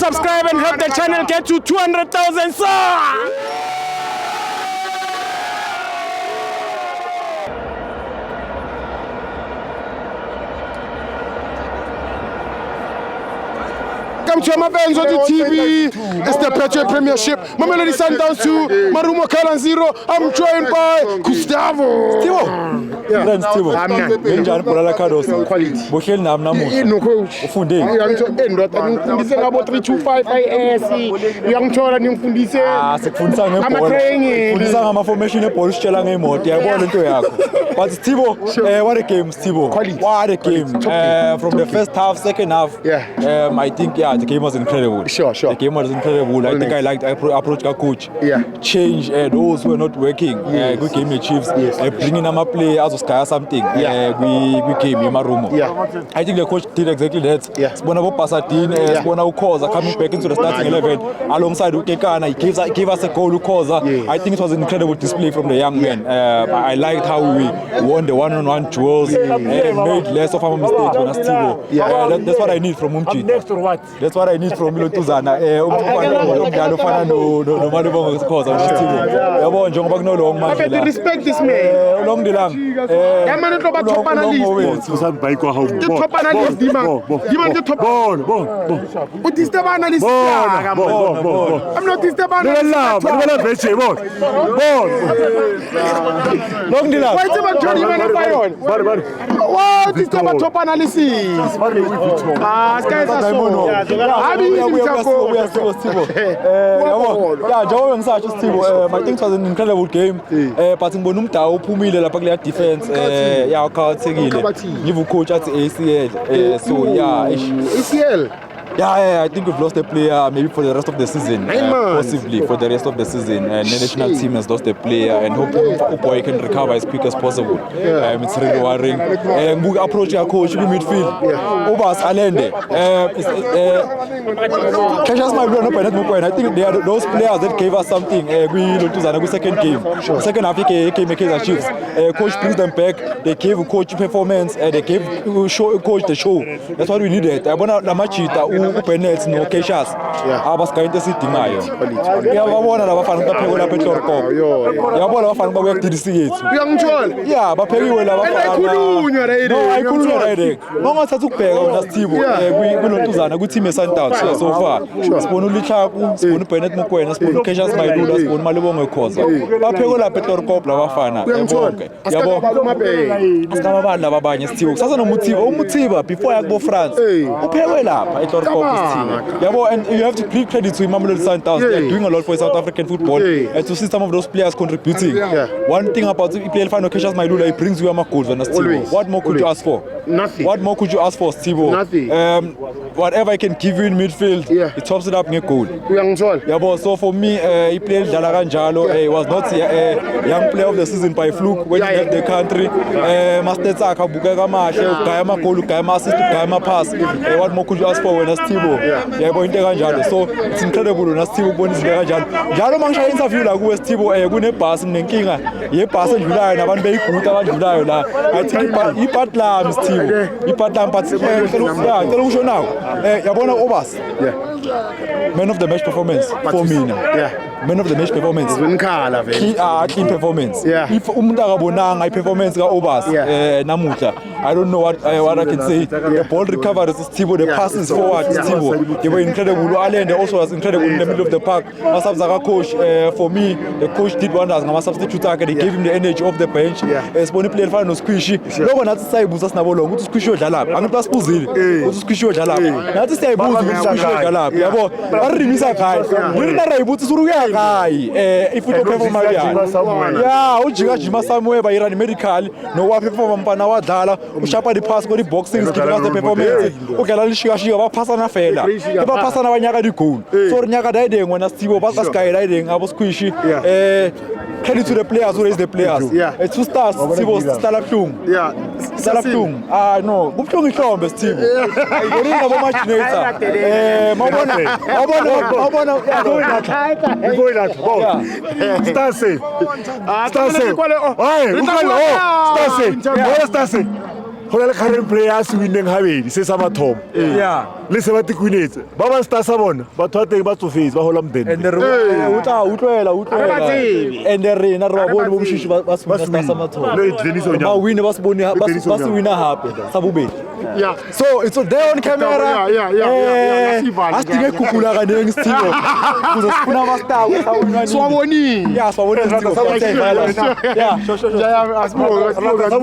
subscribe and help the channel get to 200,000 subs. Welcome to Amabenz on the TV. It's the Petro Premiership. Mamelodi Sundowns 2, Marumo Kalan 0. I'm joined by Gustavo. Steve. Benjani Polala Cardos. Quality. Bohel nam namuhla. No coach. Ufunde. Ngiyangithola ngifundise ngabo 325 IS. Ngiyangithola ngimfundise sikufundisa ngebhola. Ufundisa ngama formation ebhola sitshela ngeimoto. Yayibona into yakho. But Steve, what a game, Steve. What a game. From the first half, second half. I think the game was incredible. Sure. The game was incredible. I think I liked approach ka coach. Change those who were not working. Good game achieves. Bringing them up play as Oscar something. We came Marumo. I think the coach did exactly that. Spona bo Pasadine, Spona Ukoza coming back into the starting 11 alongside Ukekana. He gave us a goal Ukoza. I think it was an incredible display from the young men. I liked how we won the one-on-one duels. Made less of our mistakes when Steve. That's what I need from Umchi. Next or what? That's what I need from Milotuzana. Respect this man. Long the long. Man to ba top analyst. Sa ba ko ha. The top analyst di man the top. Bon. What is the analyst? I'm not this the analyst. Bon. Long the long. Why is the man Johnny man on? What is the top analysis? Guys are so. I think it was an incredible game. But ngibona umdawu uphumile lapha kule defense yakhathekile. Ngivu coach at ACL. So ACL. I think we've lost a player maybe for the rest of the season. Possibly for the rest of the season. The national team has lost a player and hope Uboy can recover as quick as possible. It's really worrying. We approach our coach in midfield. Obas Alende. I think they are those players that gave us something. We second game. Second half came as Chiefs. Coach brings them back. They gave coach performance. They gave coach the show. That's what we needed. Penalties no Keshas abasikayinte sidingayo yababona labafana baphekwe lapha eTorkop yabona abafana bakuyadirisi yethu uyangithola baphekiwe labafana ayikhulunywa right ngongathatha ukubheka wena Steve kulontuzana ku team eSundowns so far sibona uLihlapu sibona uBennett Mokoena sibona uKeshas Mayilula sibona Malibonge Khoza baphekwe lapha eTorkop labafana bonke yabo asikababali lababanye Steve kusasa nomuthiba before yakubo France uphekwe lapha eTorkop. And you have to give credit to Mamelodi Sundowns. They are doing a lot for South African football and to see some of those players contributing. One thing about EPL final Keshas Mayilula, he brings you a goals on Steve. What more could you ask for? Nothing. What more could you ask for, Steve? Nothing. Whatever I can give you in midfield, it tops it up in a goal. So for me, he played Dalaranjalo. He was not a young player of the season by fluke when he left the country. Mastetaka, Bukagama, Gayama goal, Gayama assist, Gayama pass. What more could you ask for when Steve? So it's incredible when Steve Bonis Jalo. Jalo Mangsha interview like who Steve Gune pass in Kinga. Ye pass in July, and one day Kuta July. I think he patlam Steve. He patlam, but television now. Yabona Obas. Man of the match performance for me now. Man of the match performance. Clean performance. If Umdagabonang performance ga Obas Namuta. I don't know what I can say. The ball recovery is Steve, the passes forward is Steve. They were incredible. Allen also was incredible in the middle of the park. Masabzaga coach, for me, the coach did wonders. Ngama substitute and they gave him the energy off the bench. Sponi player fan no squishy. No nathi sayibuza sinabolo ukuthi squishy odlala. Angithi sibuzile. Ukuthi squishy odlala. Nathi sayibuza ukuthi squishy odlala. Yabo. Barimisa khai. Ngina rayibuthi suruya khai. If we perform ujika jima somewhere by Iran medical no wa perform mpana wadlala. Ushapa the pass go the boxing give us the performance. Ukela lishika ba phasana fela. Ba phasana banyaka di goal. So nyaka daideng when Steve ba sky riding abo squishy. Credit to the players who raise the players. It's two stars. Steve Stalaptung. Stalaptung. No. Buptung ihlombe Steve. Ngorina bo match later. Mabona. Stase. go na le current players winneng habedi se sa mathomo Yeah. le se ba tikwinetse ba ba star sa bona batho ba teng ba tsofetse ba hola And mdende the and the rena re ba bone bo mshishi ba star sa mathomo. le Dennis Ba Onyama win ba se bone ba se wina hape sa bobedi. Yeah. So it's there on camera. Yeah. Astinge kukula kaneng still. Kuzo sifuna ba star sa wina. Swaboni. Yeah, swaboni. Yeah, sure. Yeah, asibo.